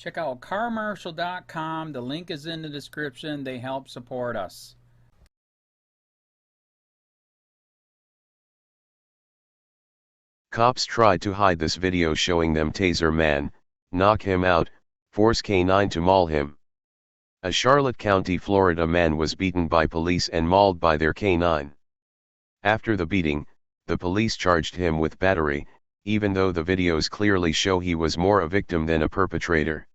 Check out carmarshal.com. The link is in the description. They help support us. Cops tried to hide this video showing them taser man, knock him out, force K9 to maul him. A Charlotte County, Florida man was beaten by police and mauled by their K9. After the beating, the police charged him with battery, even though the videos clearly show he was more a victim than a perpetrator.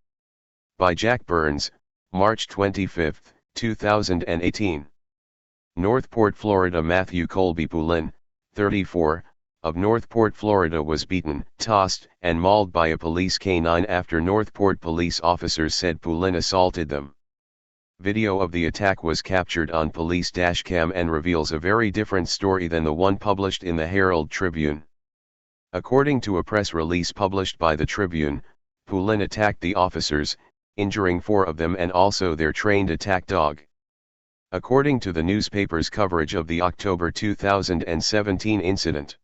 By Jack Burns, March 25, 2018. Northport, Florida. Matthew Colby Poulin, 34, of Northport, Florida was beaten, tossed, and mauled by a police K9 after Northport police officers said Poulin assaulted them. Video of the attack was captured on police dashcam and reveals a very different story than the one published in the Herald Tribune. According to a press release published by the Tribune, Poulin attacked the officers, injuring 4 of them and also their trained attack dog. According to the newspaper's coverage of the October 2017 incident,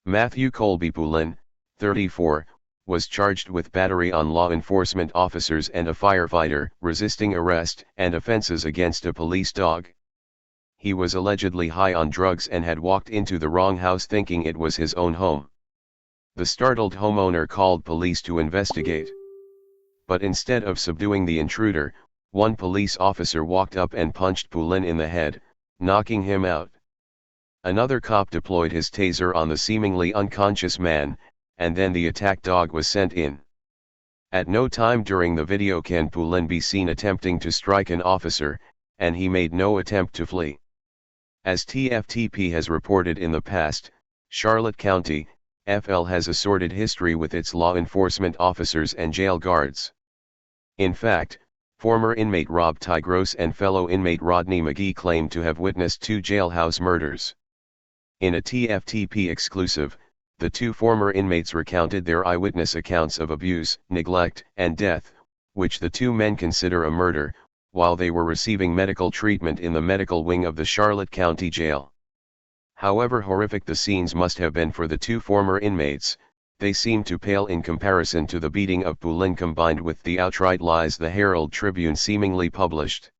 Matthew Colby Poulin, 34, was charged with battery on law enforcement officers and a firefighter, resisting arrest, and offenses against a police dog. He was allegedly high on drugs and had walked into the wrong house thinking it was his own home. The startled homeowner called police to investigate. But instead of subduing the intruder, one police officer walked up and punched Poulin in the head, knocking him out. Another cop deployed his taser on the seemingly unconscious man, and then the attack dog was sent in. At no time during the video can Poulin be seen attempting to strike an officer, and he made no attempt to flee. As TFTP has reported in the past, Charlotte County, FL has a sordid history with its law enforcement officers and jail guards. In fact, former inmate Rob Tigros and fellow inmate Rodney McGee claimed to have witnessed 2 jailhouse murders. In a TFTP exclusive, the 2 former inmates recounted their eyewitness accounts of abuse, neglect, and death, which the 2 men consider a murder, while they were receiving medical treatment in the medical wing of the Charlotte County Jail. However horrific the scenes must have been for the 2 former inmates, they seem to pale in comparison to the beating of Poulin combined with the outright lies the Herald Tribune seemingly published.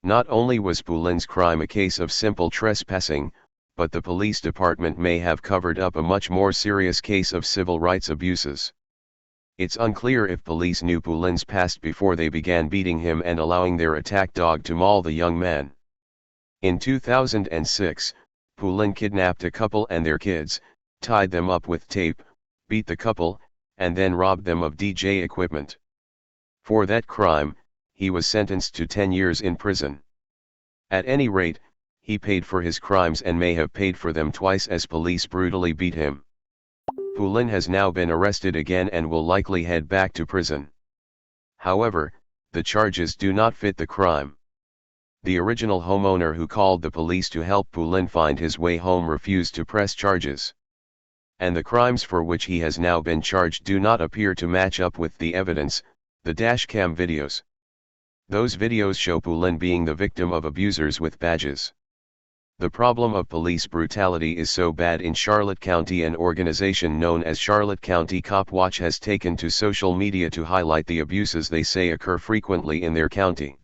Not only was Poulin's crime a case of simple trespassing, but the police department may have covered up a much more serious case of civil rights abuses. It's unclear if police knew Poulin's past before they began beating him and allowing their attack dog to maul the young man. In 2006, Poulin kidnapped a couple and their kids, tied them up with tape, beat the couple, and then robbed them of DJ equipment. For that crime, he was sentenced to 10 years in prison. At any rate, he paid for his crimes and may have paid for them twice as police brutally beat him. Poulin has now been arrested again and will likely head back to prison. However, the charges do not fit the crime. The original homeowner who called the police to help Poulin find his way home refused to press charges. And the crimes for which he has now been charged do not appear to match up with the evidence, the dashcam videos. Those videos show Poulin being the victim of abusers with badges. The problem of police brutality is so bad in Charlotte County, an organization known as Charlotte County COPWATCH has taken to social media to highlight the abuses they say occur frequently in their county.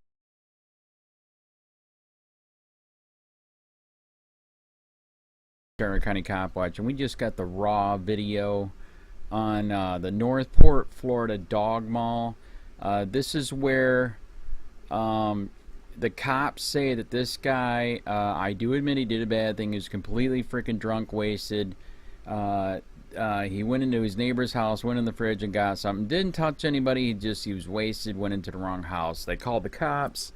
Charlotte County COPWATCH, and we just got the raw video on the Northport, Florida dog mall. This is where the cops say that this guy, I do admit he did a bad thing, he was completely freaking drunk, wasted. He went into his neighbor's house, went in the fridge and got something. Didn't touch anybody, he was wasted, went into the wrong house. They called the cops.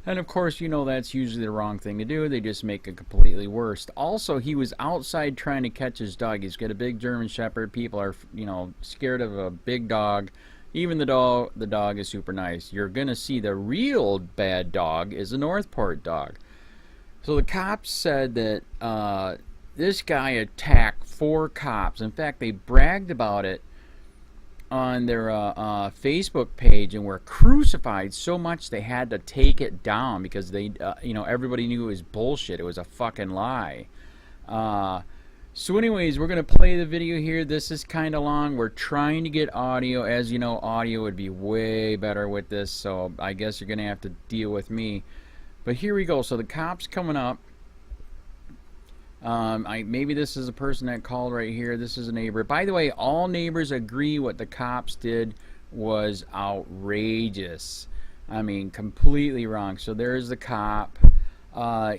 And of course, you know that's usually the wrong thing to do. They just make it completely worse. Also, he was outside trying to catch his dog. He's got a big German Shepherd. People are, you know, scared of a big dog. Even the dog is super nice. You're going to see the real bad dog is a Northport dog. So the cops said that this guy attacked 4 cops. In fact, they bragged about it on their Facebook page and were crucified so much they had to take it down because they, you know, everybody knew it was bullshit. It was a fucking lie. So anyways, we're going to play the video here. This is kind of long. We're trying to get audio. As you know, audio would be way better with this, so I guess you're going to have to deal with me. But here we go. So the cop's coming up. Maybe this is a person that called right here. This is a neighbor. By the way, all neighbors agree what the cops did was outrageous. I mean, completely wrong. So there's the cop.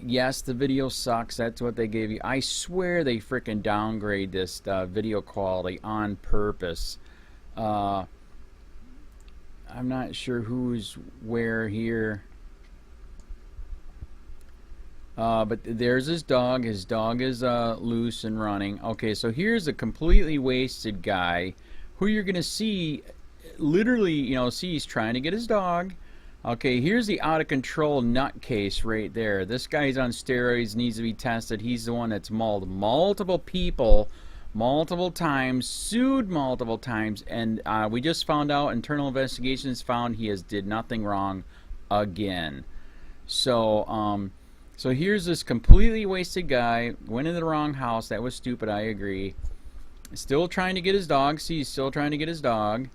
Yes, the video sucks. That's what they gave you. I swear they freaking downgrade this video quality on purpose. I'm not sure who's where here. But there's his dog. His dog is loose and running. Okay, so here's a completely wasted guy who you're going to see, literally, you know, see he's trying to get his dog. Okay, here's the out-of-control nutcase right there. This guy's on steroids, needs to be tested. He's the one that's mauled multiple people, multiple times, sued multiple times, and we just found out, internal investigations found he did nothing wrong again. So, so here's this completely wasted guy, went in the wrong house. That was stupid, I agree. Still trying to get his dog. See, he's still trying to get his dog.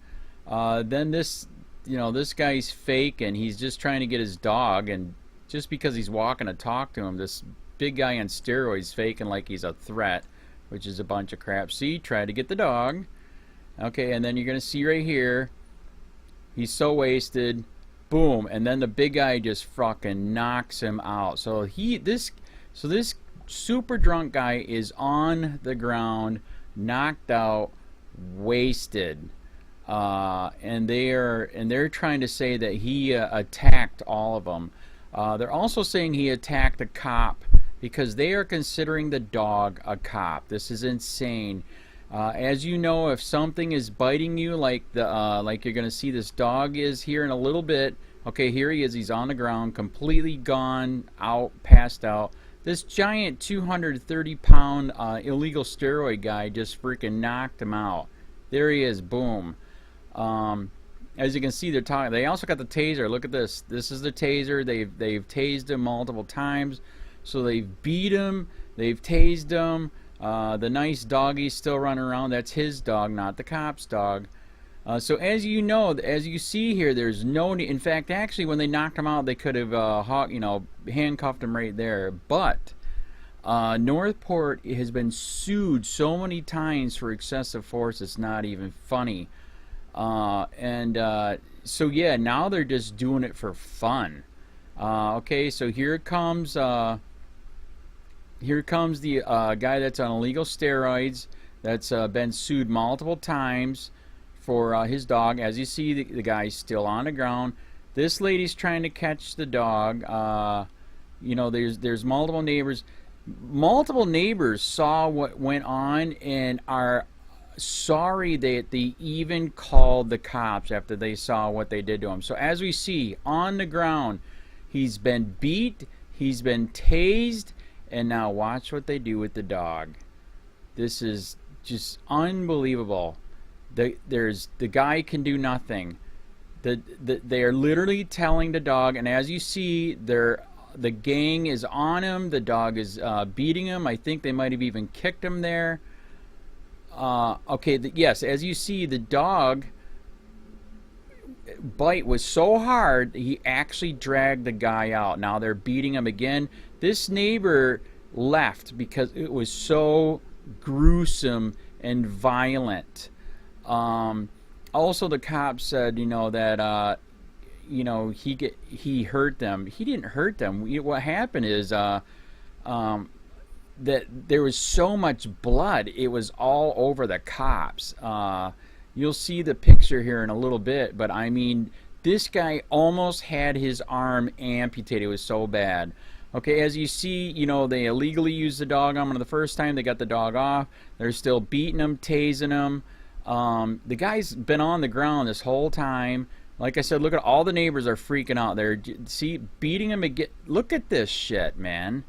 Then this... You know, this guy's fake and he's just trying to get his dog, and just because he's walking to talk to him, this big guy on steroids faking like he's a threat, which is a bunch of crap. See, try to get the dog. Okay, and then you're going to see right here, he's so wasted, boom, and then the big guy just fucking knocks him out. So this super drunk guy is on the ground, knocked out, wasted. And they're trying to say that he attacked all of them. They're also saying he attacked a cop because they are considering the dog a cop. This is insane. As you know, if something is biting you, like you're going to see this dog is here in a little bit. Okay, here he is. He's on the ground, completely gone, out, passed out. This giant 230-pound illegal steroid guy just freaking knocked him out. There he is. Boom. As you can see, they're talking. They also got the taser. Look at this. This is the taser. They've tased him multiple times. So they've beat him. They've tased him. The nice doggy's still running around. That's his dog, not the cop's dog. So as you know, as you see here, there's no need. In fact, actually, when they knocked him out, they could have, handcuffed him right there. But Northport has been sued so many times for excessive force, it's not even funny. So yeah, now they're just doing it for fun. Okay, so here comes the guy that's on illegal steroids, that's been sued multiple times for his dog. As you see, the guy's still on the ground. This lady's trying to catch the dog. You know, there's multiple neighbors. Multiple neighbors saw what went on and are sorry that they even called the cops after they saw what they did to him. So as we see on the ground, he's been beat, he's been tased, and now watch what they do with the dog. This is just unbelievable. The guy can do nothing. They are literally telling the dog, and as you see, the gang is on him. The dog is beating him. I think they might have even kicked him there. Okay, yes, as you see, the dog bite was so hard, he actually dragged the guy out. Now they're beating him again. This neighbor left because it was so gruesome and violent. Also, the cops said, you know, that he hurt them. He didn't hurt them. What happened is that there was so much blood, it was all over the cops. You'll see the picture here in a little bit, but I mean, this guy almost had his arm amputated. It was so bad. Okay, as you see, you know, they illegally used the dog on him the first time. They got the dog off. They're still beating him, tasing him. The guy's been on the ground this whole time. Like I said, look at all the neighbors are freaking out. They're, see, beating him again. Look at this shit, man.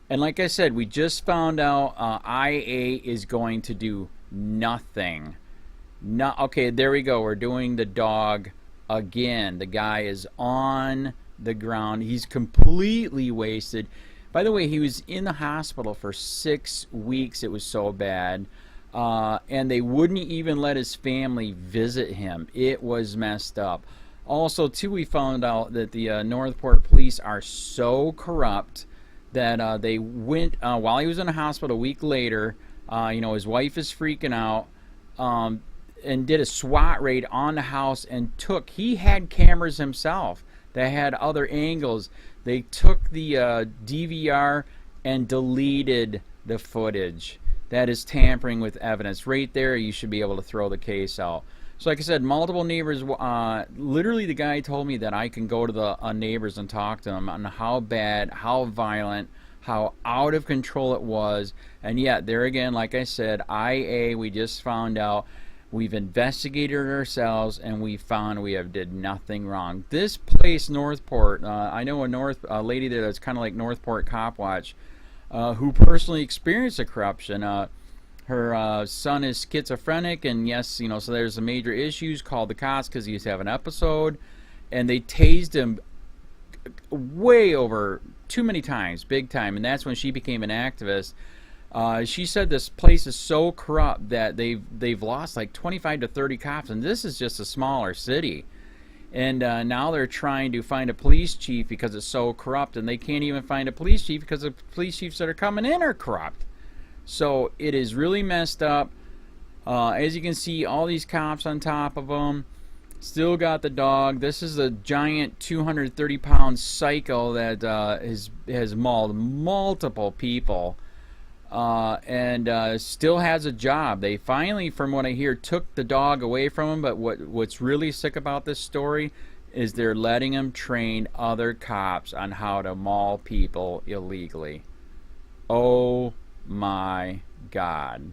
And like I said, we just found out IA is going to do nothing. Okay, there we go. We're doing the dog again. The guy is on the ground. He's completely wasted. By the way, he was in the hospital for 6 weeks. It was so bad. And they wouldn't even let his family visit him. It was messed up. Also, too, we found out that the Northport police are so corrupt that they went, while he was in the hospital a week later, you know, his wife is freaking out, and did a SWAT raid on the house and took, he had cameras himself that had other angles. They took the DVR and deleted the footage. That is tampering with evidence. Right there, you should be able to throw the case out. So like I said, multiple neighbors, literally the guy told me that I can go to the neighbors and talk to them on how bad, how violent, how out of control it was. And yet, there again, like I said, IA, we just found out, we've investigated ourselves, and we found we have did nothing wrong. This place, Northport, I know a lady there that's kind of like Northport COPWATCH, who personally experienced the corruption. Her son is schizophrenic, and yes, you know, so there's some major issues. Called the cops because he used to have an episode, and they tased him way over too many times, big time, and that's when she became an activist. She said this place is so corrupt that they've lost like 25 to 30 cops, and this is just a smaller city. And now they're trying to find a police chief because it's so corrupt, and they can't even find a police chief because the police chiefs that are coming in are corrupt. So it is really messed up. As you can see, all these cops on top of them. Still got the dog. This is a giant 230-pound psycho that has mauled multiple people. And still has a job. They finally, from what I hear, took the dog away from him, but what's really sick about this story is they're letting him train other cops on how to maul people illegally. Oh my God.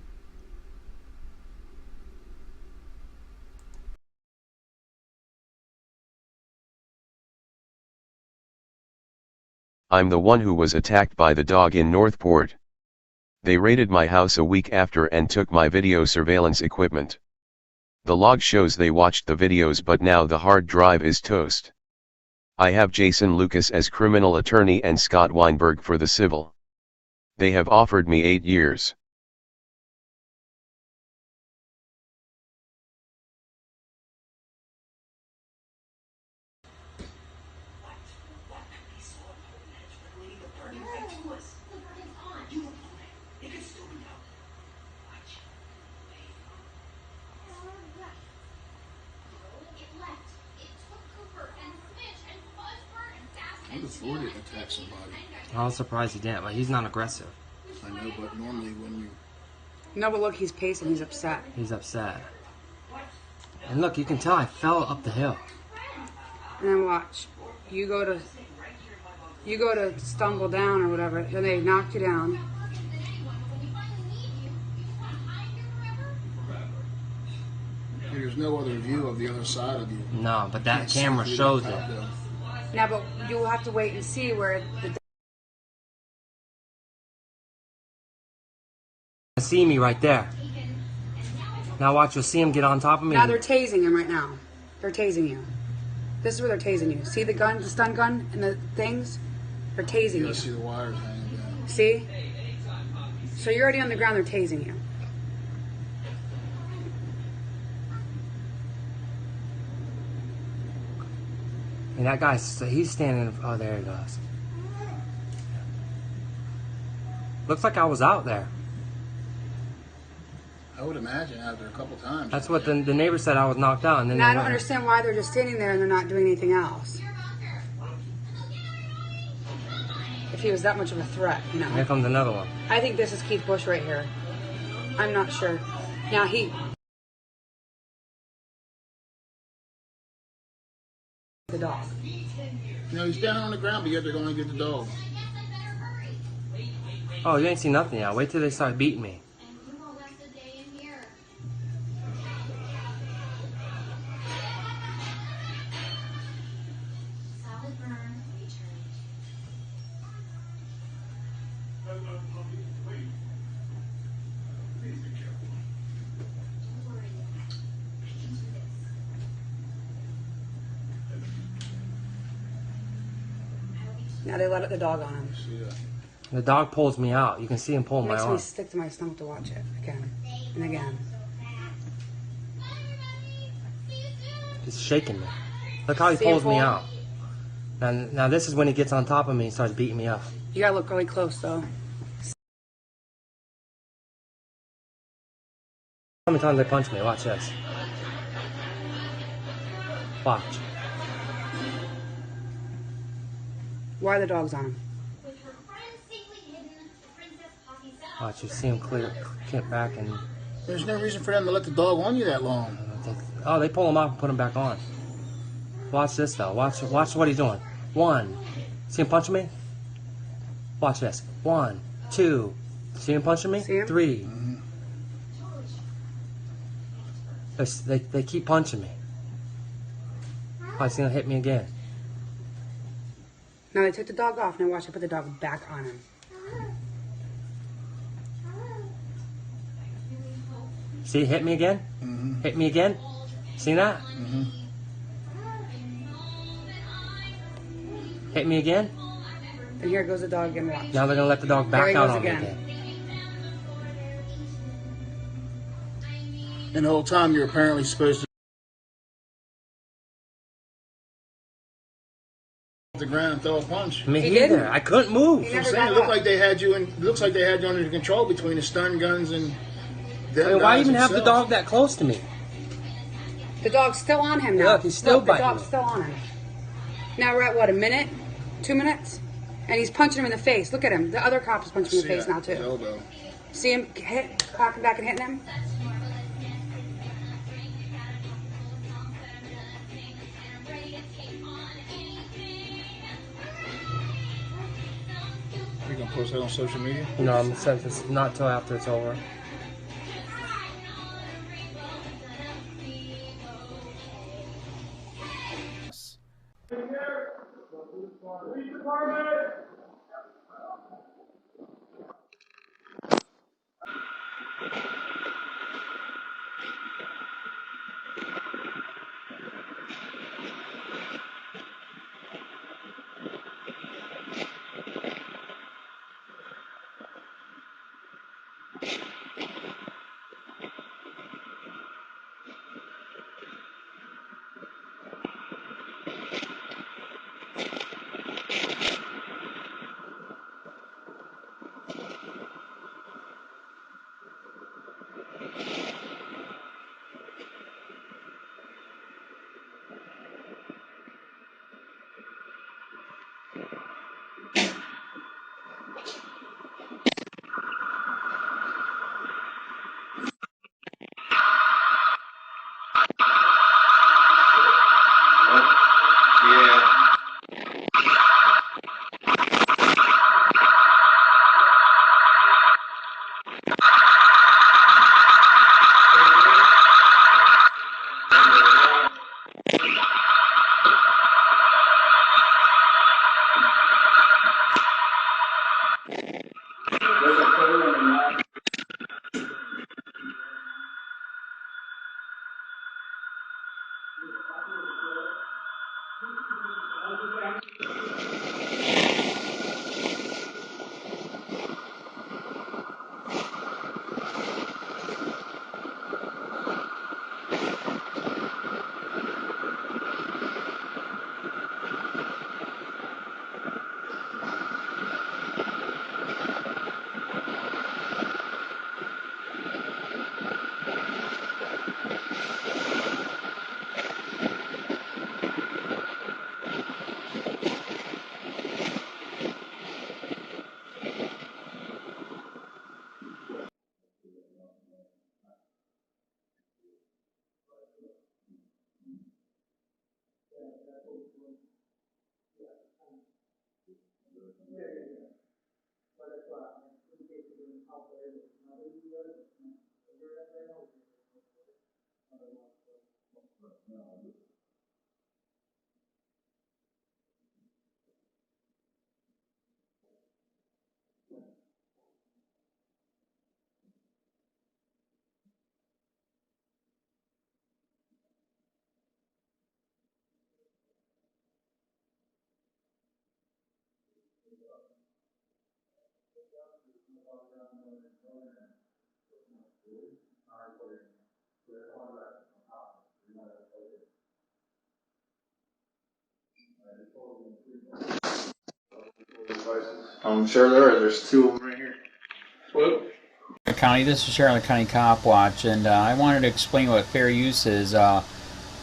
I'm the one who was attacked by the dog in Northport. They raided my house a week after and took my video surveillance equipment. The log shows they watched the videos, but now the hard drive is toast. I have Jason Lucas as criminal attorney and Scott Weinberg for the civil. They have offered me 8 years. I'm before he attacked somebody. I was surprised he didn't, but he's not aggressive. I know, but normally when you... No, but look, he's pacing. He's upset. He's upset. And look, you can tell I fell up the hill. And then watch. You go to stumble down or whatever, then they knock you down. There's no other view of the other side of you. No, but that Can't camera see shows through it. the top though. Now, but you'll have to wait and see where the... See me right there. Now watch, you'll see him get on top of me. Now they're tasing him right now. They're tasing you. This is where they're tasing you. See the gun, the stun gun, and the things? They're tasing You you. gotta see the wires hanging down. See? So you're already on the ground, they're tasing you. And that guy's, he's standing, oh, there he goes. Looks like I was out there. I would imagine after a couple times. That's what the neighbor said, I was knocked out. And then Now I they don't went- understand why they're just standing there and they're not doing anything else. If he was that much of a threat, you know. Here comes another one. I think this is Keith Bush right here. I'm not sure. Now the dog. No, he's down on the ground, but yet they're going to get the dog. Oh, you ain't seen nothing yet. Wait till they start beating me. Now they let the dog on him. See that? The dog pulls me out. You can see him pull It my makes me arm. sick to my stomach to watch it again and again. He's shaking me. Look how he See him pulls me pull? out. And now this is when he gets on top of me and starts beating me up. You gotta look really close though. How many times they punch me? Watch this. Watch. Why are the dogs on him? Watch. You see him clear, get back and... There's no reason for them to let the dog on you that long. Oh, they pull him off and put him back on. Watch this though. Watch what he's doing. 1. See him punching me? Watch this. 1, 2. See him punching me? See him? 3. Mm-hmm. They keep punching me. Oh, he's gonna hit me again. Now they took the dog off. Now watch, I put the dog back on him. See, hit me again? Mm-hmm. Hit me again? See that? Mm-hmm. Hit me again? And here goes the dog again. Watch. Now they're gonna let the dog There back he out goes on me again. again. And the whole time you're apparently supposed to the ground and throw a punch. Me He neither. didn't. I couldn't move. He I'm never saying, got it looked up. like they had you in. It looks like they had you under control between the stun guns and them. I mean, why guys even have the themselves. dog that close to me? The dog's still on him now. Look, he's still the biting dog's me. still on him. Now we're at what, a minute? 2 minutes? And he's punching him in the face. Look at him. The other cop is punching him in the face See now that, his too. elbow. See him cocking back and hitting him? Are you gonna post that on social media? No, I'm saying it's not till after it's over. I'm sure there are. There's two of them right here. Whoop. County, this is Charlotte County COPWATCH, and I wanted to explain what fair use is.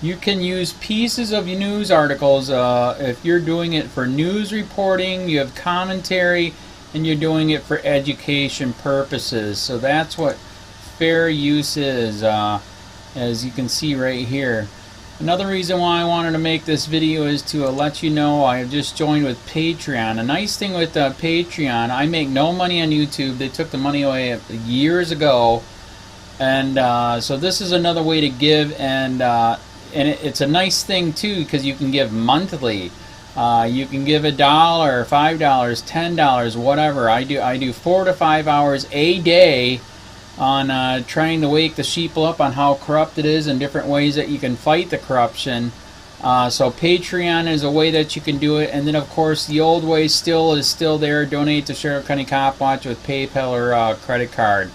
You can use pieces of news articles if you're doing it for news reporting, you have commentary, and you're doing it for education purposes. So that's what fair use is, as you can see right here. Another reason why I wanted to make this video is to let you know I just joined with Patreon. A nice thing with Patreon, I make no money on YouTube. They took the money away years ago, and so this is another way to give, and it's a nice thing too because you can give monthly. You can give $1, $5, $10, whatever. I do 4 to 5 hours a day on trying to wake the sheeple up on how corrupt it is and different ways that you can fight the corruption. So Patreon is a way that you can do it, and then of course the old way is still there. Donate to Charlotte County COPWATCH with PayPal or credit card.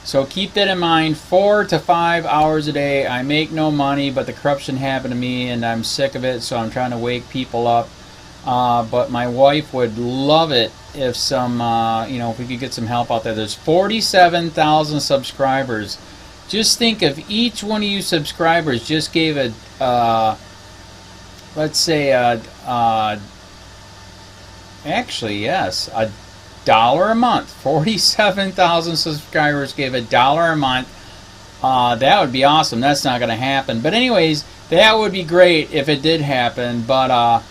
So keep that in mind. 4 to 5 hours a day. I make no money, but the corruption happened to me and I'm sick of it, so I'm trying to wake people up. But my wife would love it if some, if we could get some help out there. There's 47,000 subscribers. Just think if each one of you subscribers just gave a, let's say, actually, yes, $1 a month. 47,000 subscribers gave $1 a month. That would be awesome. That's not going to happen. But anyways, that would be great if it did happen. But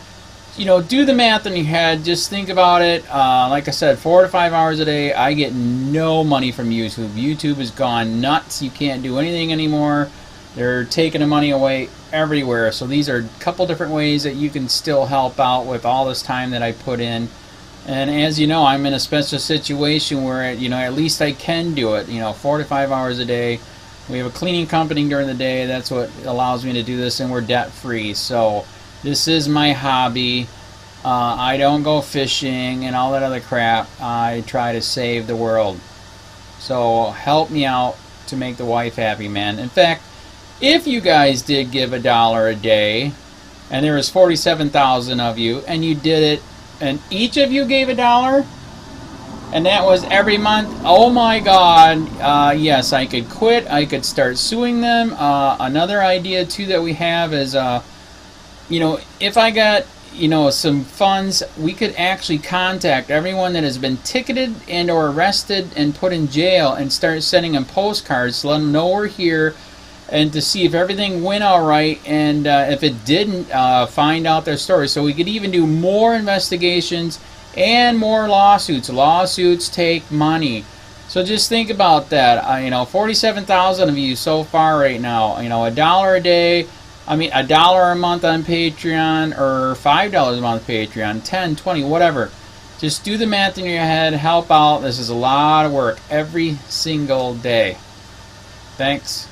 do the math in your head. Just think about it. Like I said, 4 to 5 hours a day. I get no money from YouTube. YouTube has gone nuts. You can't do anything anymore. They're taking the money away everywhere. So these are a couple different ways that you can still help out with all this time that I put in. And as you know, I'm in a special situation where, at least I can do it. 4 to 5 hours a day. We have a cleaning company during the day. That's what allows me to do this, and we're debt free. So this is my hobby. I don't go fishing and all that other crap. I try to save the world. So help me out to make the wife happy, man. In fact, if you guys did give $1 a day, and there was 47,000 of you, and you did it, and each of you gave $1, and that was every month, oh my God, yes, I could quit. I could start suing them. Another idea too that we have is, if I got, some funds, we could actually contact everyone that has been ticketed and or arrested and put in jail and start sending them postcards to let them know we're here, and to see if everything went all right, and if it didn't, find out their story. So we could even do more investigations and more lawsuits. Lawsuits take money. So just think about that. 47,000 of you so far right now. $1 a day. $1 a month on Patreon, or $5 a month Patreon, 10, 20, whatever. Just do the math in your head. Help out. This is a lot of work every single day. Thanks.